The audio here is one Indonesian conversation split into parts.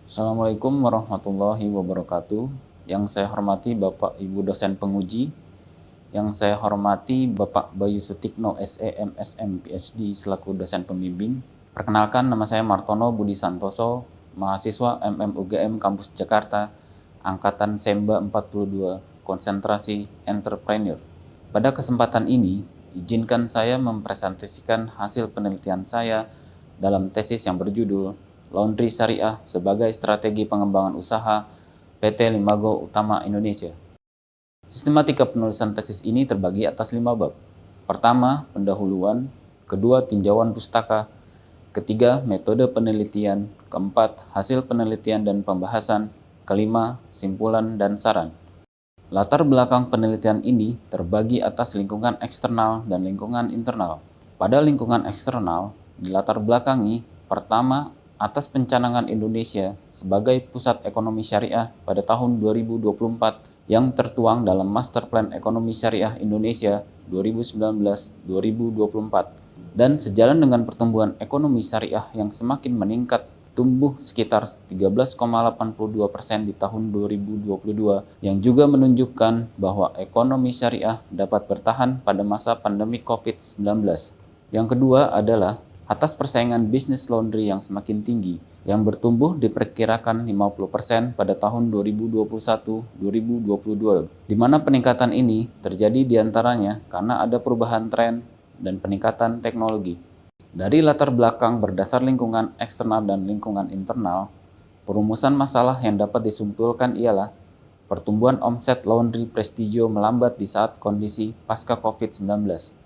Assalamualaikum warahmatullahi wabarakatuh. Yang saya hormati Bapak Ibu dosen penguji, yang saya hormati Bapak Bayu Sutikno SE MSM PhD selaku dosen pembimbing. Perkenalkan, nama saya Martono Budi Santoso, mahasiswa MMUGM Kampus Jakarta, angkatan Semba 42, konsentrasi entrepreneur. Pada kesempatan ini, izinkan saya mempresentasikan hasil penelitian saya dalam tesis yang berjudul Laundry Syariah sebagai Strategi Pengembangan Usaha PT Limago Utama Indonesia. Sistematika penulisan tesis ini terbagi atas 5 bab. Pertama, pendahuluan. Kedua, tinjauan pustaka. Ketiga, metode penelitian. Keempat, hasil penelitian dan pembahasan. Kelima, simpulan dan saran. Latar belakang penelitian ini terbagi atas lingkungan eksternal dan lingkungan internal. Pada lingkungan eksternal, dilatar belakangi pertama atas pencanangan Indonesia sebagai pusat ekonomi syariah pada tahun 2024 yang tertuang dalam Master Plan Ekonomi Syariah Indonesia 2019-2024 dan sejalan dengan pertumbuhan ekonomi syariah yang semakin meningkat, tumbuh sekitar 13,82% di tahun 2022 yang juga menunjukkan bahwa ekonomi syariah dapat bertahan pada masa pandemi COVID-19. Yang kedua adalah atas persaingan bisnis laundry yang semakin tinggi, yang bertumbuh diperkirakan 50% pada tahun 2021-2022, di mana peningkatan ini terjadi diantaranya karena ada perubahan tren dan peningkatan teknologi. Dari latar belakang berdasar lingkungan eksternal dan lingkungan internal, perumusan masalah yang dapat disimpulkan ialah pertumbuhan omset laundry Prestigio melambat di saat kondisi pasca COVID-19.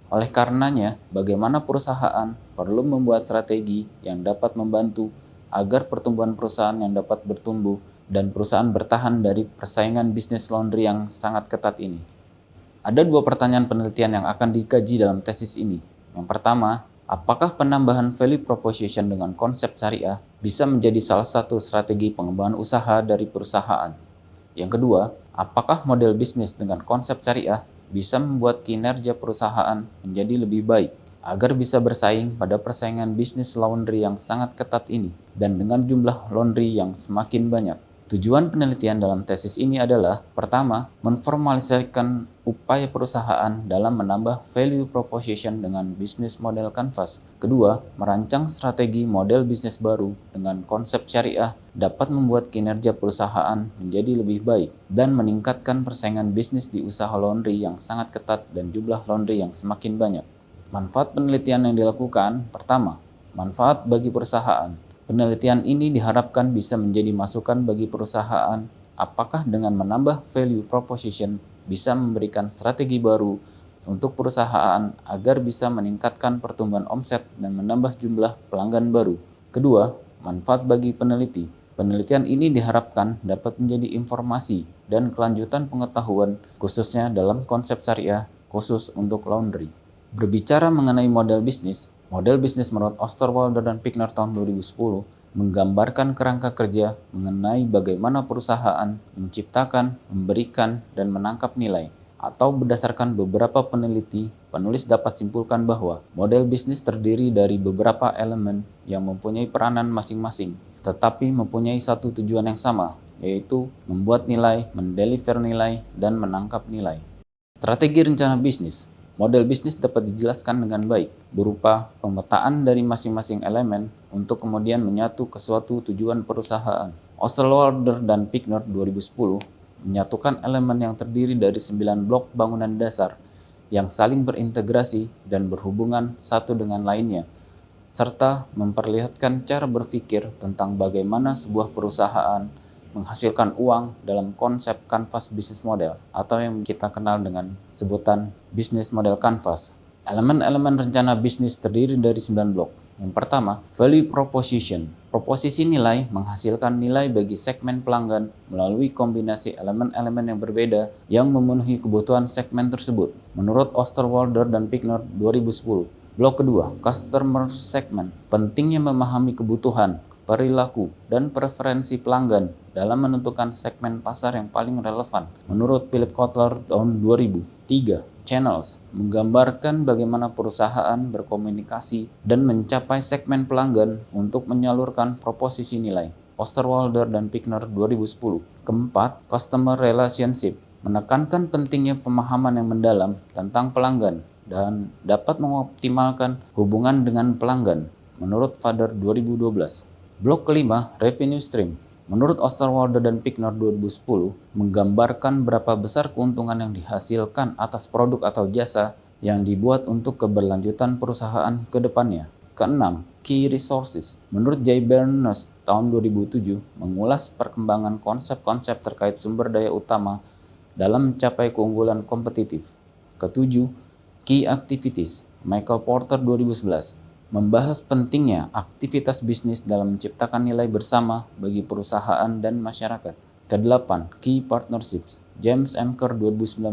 Oleh karenanya, bagaimana perusahaan perlu membuat strategi yang dapat membantu agar pertumbuhan perusahaan yang dapat bertumbuh dan perusahaan bertahan dari persaingan bisnis laundry yang sangat ketat ini. Ada 2 pertanyaan penelitian yang akan dikaji dalam tesis ini. Yang pertama, apakah penambahan value proposition dengan konsep syariah bisa menjadi salah satu strategi pengembangan usaha dari perusahaan? Yang kedua, apakah model bisnis dengan konsep syariah bisa membuat kinerja perusahaan menjadi lebih baik agar bisa bersaing pada persaingan bisnis laundry yang sangat ketat ini dan dengan jumlah laundry yang semakin banyak. Tujuan penelitian dalam tesis ini adalah pertama, memformalisasikan upaya perusahaan dalam menambah value proposition dengan bisnis model Canvas. Kedua, merancang strategi model bisnis baru dengan konsep syariah dapat membuat kinerja perusahaan menjadi lebih baik dan meningkatkan persaingan bisnis di usaha laundry yang sangat ketat dan jumlah laundry yang semakin banyak. Manfaat penelitian yang dilakukan, pertama, manfaat bagi perusahaan. Penelitian ini diharapkan bisa menjadi masukan bagi perusahaan apakah dengan menambah value proposition bisa memberikan strategi baru untuk perusahaan agar bisa meningkatkan pertumbuhan omset dan menambah jumlah pelanggan baru. Kedua, manfaat bagi peneliti. Penelitian ini diharapkan dapat menjadi informasi dan kelanjutan pengetahuan khususnya dalam konsep syariah khusus untuk laundry. Berbicara mengenai model bisnis menurut Osterwalder dan Pickner tahun 2010 menggambarkan kerangka kerja mengenai bagaimana perusahaan menciptakan, memberikan, dan menangkap nilai. Atau berdasarkan beberapa peneliti, penulis dapat simpulkan bahwa model bisnis terdiri dari beberapa elemen yang mempunyai peranan masing-masing, tetapi mempunyai satu tujuan yang sama, yaitu membuat nilai, mendeliver nilai, dan menangkap nilai. Strategi rencana bisnis. Model bisnis dapat dijelaskan dengan baik, berupa pemetaan dari masing-masing elemen untuk kemudian menyatu ke suatu tujuan perusahaan. Osterwalder dan Pickner 2010 menyatukan elemen yang terdiri dari 9 blok bangunan dasar yang saling berintegrasi dan berhubungan satu dengan lainnya, serta memperlihatkan cara berpikir tentang bagaimana sebuah perusahaan menghasilkan uang dalam konsep Canvas Business Model atau yang kita kenal dengan sebutan Business Model Canvas. Elemen-elemen rencana bisnis terdiri dari 9 blok. Yang pertama, Value Proposition. Proposisi nilai menghasilkan nilai bagi segmen pelanggan melalui kombinasi elemen-elemen yang berbeda yang memenuhi kebutuhan segmen tersebut. Menurut Osterwalder dan Pickner 2010. Blok kedua, Customer Segment. Pentingnya memahami kebutuhan, perilaku, dan preferensi pelanggan dalam menentukan segmen pasar yang paling relevan. Menurut Philip Kotler tahun 2000. 3. Channels menggambarkan bagaimana perusahaan berkomunikasi dan mencapai segmen pelanggan untuk menyalurkan proposisi nilai. Osterwalder dan Pickner 2010. Keempat, customer relationship, menekankan pentingnya pemahaman yang mendalam tentang pelanggan dan dapat mengoptimalkan hubungan dengan pelanggan, menurut Fader 2012. Blok kelima, revenue stream. Menurut Osterwalder dan Pickner 2010, menggambarkan berapa besar keuntungan yang dihasilkan atas produk atau jasa yang dibuat untuk keberlanjutan perusahaan ke depannya. Keenam, key resources. Menurut Jay Bernes tahun 2007, mengulas perkembangan konsep-konsep terkait sumber daya utama dalam mencapai keunggulan kompetitif. Ketujuh, key activities. Michael Porter 2011 membahas pentingnya aktivitas bisnis dalam menciptakan nilai bersama bagi perusahaan dan masyarakat. Kedelapan, key partnerships. James M. Kerr 2019,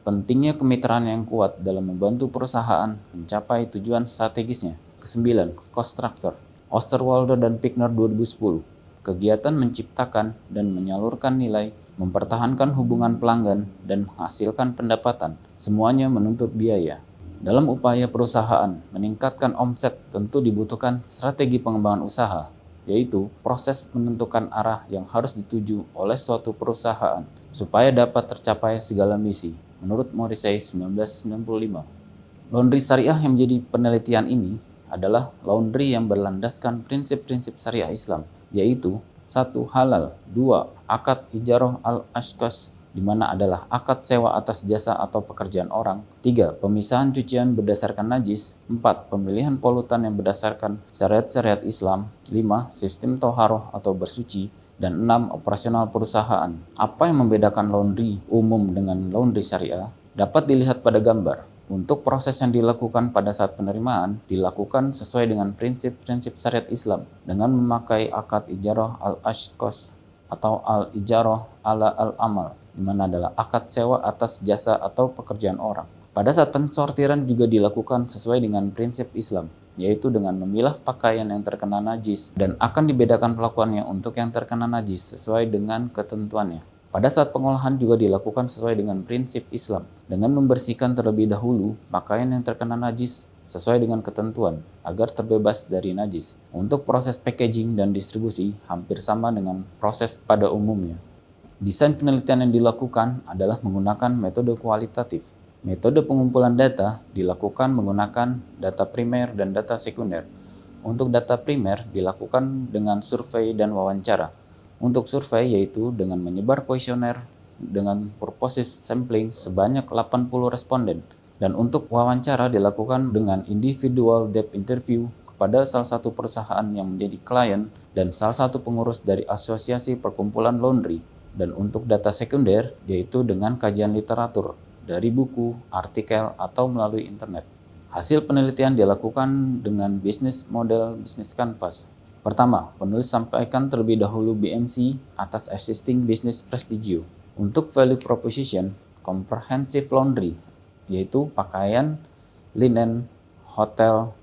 pentingnya kemitraan yang kuat dalam membantu perusahaan mencapai tujuan strategisnya. Kesembilan, cost structure. Osterwalder dan Pickner 2010, kegiatan menciptakan dan menyalurkan nilai, mempertahankan hubungan pelanggan, dan menghasilkan pendapatan. Semuanya menuntut biaya. Dalam upaya perusahaan meningkatkan omset, tentu dibutuhkan strategi pengembangan usaha, yaitu proses menentukan arah yang harus dituju oleh suatu perusahaan supaya dapat tercapai segala misi, menurut Morrissey 1995. Laundry syariah yang menjadi penelitian ini adalah laundry yang berlandaskan prinsip-prinsip syariah Islam, yaitu 1. Halal, 2. Akad ijarah al-ashkhas, di mana adalah akad sewa atas jasa atau pekerjaan orang. 3. Pemisahan cucian berdasarkan najis. 4. Pemilihan polutan yang berdasarkan syariat-syariat Islam. 5. Sistem toharoh atau bersuci. Dan 6. Operasional perusahaan. Apa yang membedakan laundry umum dengan laundry syariah dapat dilihat pada gambar. Untuk proses yang dilakukan pada saat penerimaan dilakukan sesuai dengan prinsip-prinsip syariat Islam dengan memakai akad ijarah al-ashkhas atau al-ijarah ala al-amal, di mana adalah akad sewa atas jasa atau pekerjaan orang. Pada saat pensortiran juga dilakukan sesuai dengan prinsip Islam, yaitu dengan memilah pakaian yang terkena najis dan akan dibedakan pelakuannya untuk yang terkena najis sesuai dengan ketentuannya. Pada saat pengolahan juga dilakukan sesuai dengan prinsip Islam, dengan membersihkan terlebih dahulu pakaian yang terkena najis sesuai dengan ketentuan agar terbebas dari najis. Untuk proses packaging dan distribusi hampir sama dengan proses pada umumnya. Desain penelitian yang dilakukan adalah menggunakan metode kualitatif. Metode pengumpulan data dilakukan menggunakan data primer dan data sekunder. Untuk data primer dilakukan dengan survei dan wawancara. Untuk survei yaitu dengan menyebar kuesioner dengan purposive sampling sebanyak 80 responden. Dan untuk wawancara dilakukan dengan individual depth interview kepada salah satu perusahaan yang menjadi klien dan salah satu pengurus dari asosiasi perkumpulan laundry. Dan untuk data sekunder yaitu dengan kajian literatur dari buku, artikel, atau melalui internet. Hasil penelitian dilakukan dengan bisnis model bisnis canvas. Pertama, penulis sampaikan terlebih dahulu BMC atas existing business prestigio. Untuk value proposition, comprehensive laundry, yaitu pakaian, linen, hotel,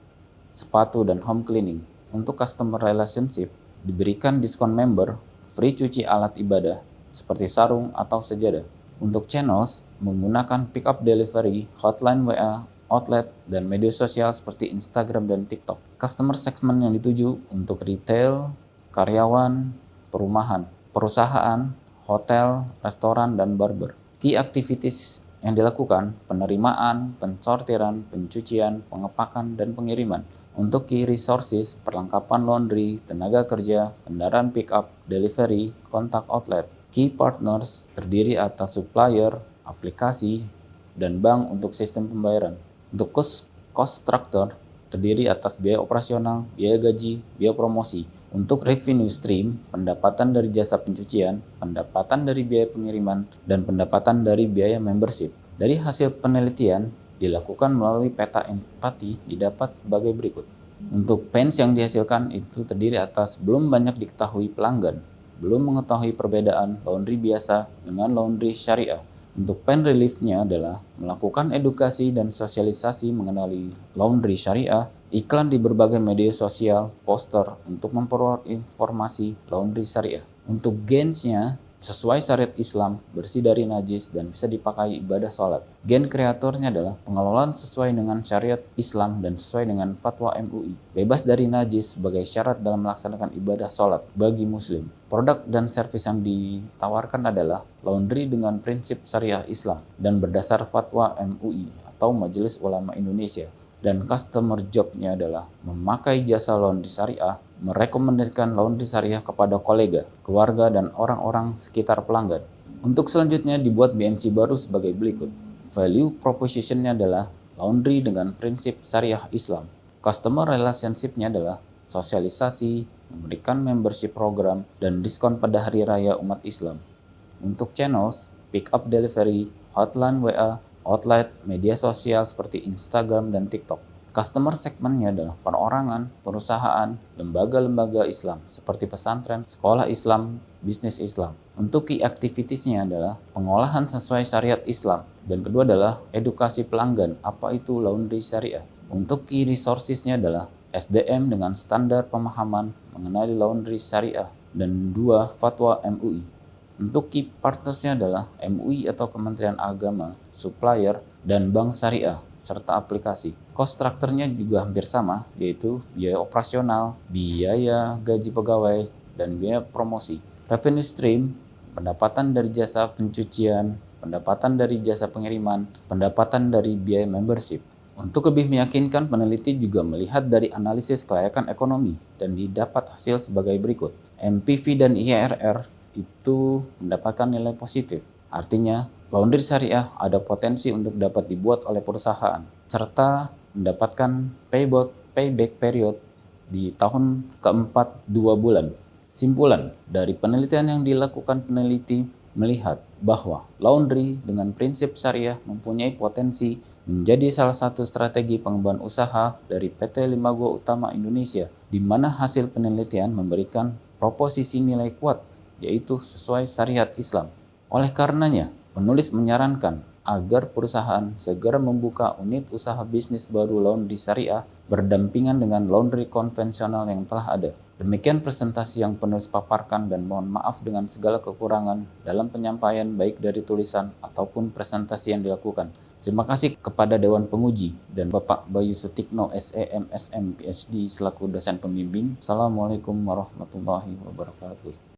sepatu, dan home cleaning. Untuk customer relationship, diberikan diskon member, free cuci alat ibadah, seperti sarung atau sejadah. Untuk channels, menggunakan pick up delivery, hotline WA, outlet, dan media sosial seperti Instagram dan TikTok. Customer segment yang dituju untuk retail, karyawan, perumahan, perusahaan, hotel, restoran, dan barber. Key activities yang dilakukan, penerimaan, pensortiran, pencucian, pengepakan, dan pengiriman. Untuk key resources, perlengkapan laundry, tenaga kerja, kendaraan pick up, delivery, kontak outlet. Key partners terdiri atas supplier, aplikasi, dan bank untuk sistem pembayaran. Untuk cost structure terdiri atas biaya operasional, biaya gaji, biaya promosi. Untuk revenue stream, pendapatan dari jasa pencucian, pendapatan dari biaya pengiriman, dan pendapatan dari biaya membership. Dari hasil penelitian dilakukan melalui peta empati didapat sebagai berikut. Untuk pens yang dihasilkan itu terdiri atas belum banyak diketahui pelanggan, belum mengetahui perbedaan laundry biasa dengan laundry syariah. Untuk pen reliefnya adalah melakukan edukasi dan sosialisasi mengenali laundry syariah, iklan di berbagai media sosial, poster untuk memperoleh informasi laundry syariah. Untuk gainsnya, sesuai syariat Islam, bersih dari najis, dan bisa dipakai ibadah sholat. Gen kreatornya adalah pengelolaan sesuai dengan syariat Islam dan sesuai dengan fatwa MUI. Bebas dari najis sebagai syarat dalam melaksanakan ibadah sholat bagi muslim. Produk dan servis yang ditawarkan adalah laundry dengan prinsip syariah Islam dan berdasar fatwa MUI atau Majelis Ulama Indonesia. Dan customer job-nya adalah memakai jasa laundry syariah, merekomendasikan laundry syariah kepada kolega, keluarga, dan orang-orang sekitar pelanggan. Untuk selanjutnya dibuat BNC baru sebagai berikut. Value proposition-nya adalah laundry dengan prinsip syariah Islam. Customer relationship-nya adalah sosialisasi, memberikan membership program, dan diskon pada hari raya umat Islam. Untuk channels, pick up delivery, hotline WA, outlet, media sosial seperti Instagram dan TikTok. Customer segmentnya adalah perorangan, perusahaan, lembaga-lembaga Islam seperti pesantren, sekolah Islam, bisnis Islam. Untuk key activitiesnya adalah pengolahan sesuai syariat Islam. Dan kedua adalah edukasi pelanggan, apa itu laundry syariah. Untuk key resourcesnya adalah SDM dengan standar pemahaman mengenai laundry syariah. Dan dua, fatwa MUI. Untuk key partnersnya adalah MUI atau Kementerian Agama, supplier, dan bank syariah, serta aplikasi. Cost structure-nya juga hampir sama, yaitu biaya operasional, biaya gaji pegawai, dan biaya promosi. Revenue stream, pendapatan dari jasa pencucian, pendapatan dari jasa pengiriman, pendapatan dari biaya membership. Untuk lebih meyakinkan, peneliti juga melihat dari analisis kelayakan ekonomi dan didapat hasil sebagai berikut. NPV dan IRR itu mendapatkan nilai positif. Artinya, laundry syariah ada potensi untuk dapat dibuat oleh perusahaan, serta mendapatkan payback period di tahun keempat 2 bulan. Simpulan dari penelitian yang dilakukan peneliti melihat bahwa laundry dengan prinsip syariah mempunyai potensi menjadi salah satu strategi pengembangan usaha dari PT Limago Utama Indonesia, di mana hasil penelitian memberikan proposisi nilai kuat, yaitu sesuai syariat Islam. Oleh karenanya, penulis menyarankan agar perusahaan segera membuka unit usaha bisnis baru laundry syariah berdampingan dengan laundry konvensional yang telah ada. Demikian presentasi yang penulis paparkan dan mohon maaf dengan segala kekurangan dalam penyampaian baik dari tulisan ataupun presentasi yang dilakukan. Terima kasih kepada Dewan Penguji dan Bapak Bayu Sutikno SEM SM PhD selaku dosen pembimbing. Assalamualaikum warahmatullahi wabarakatuh.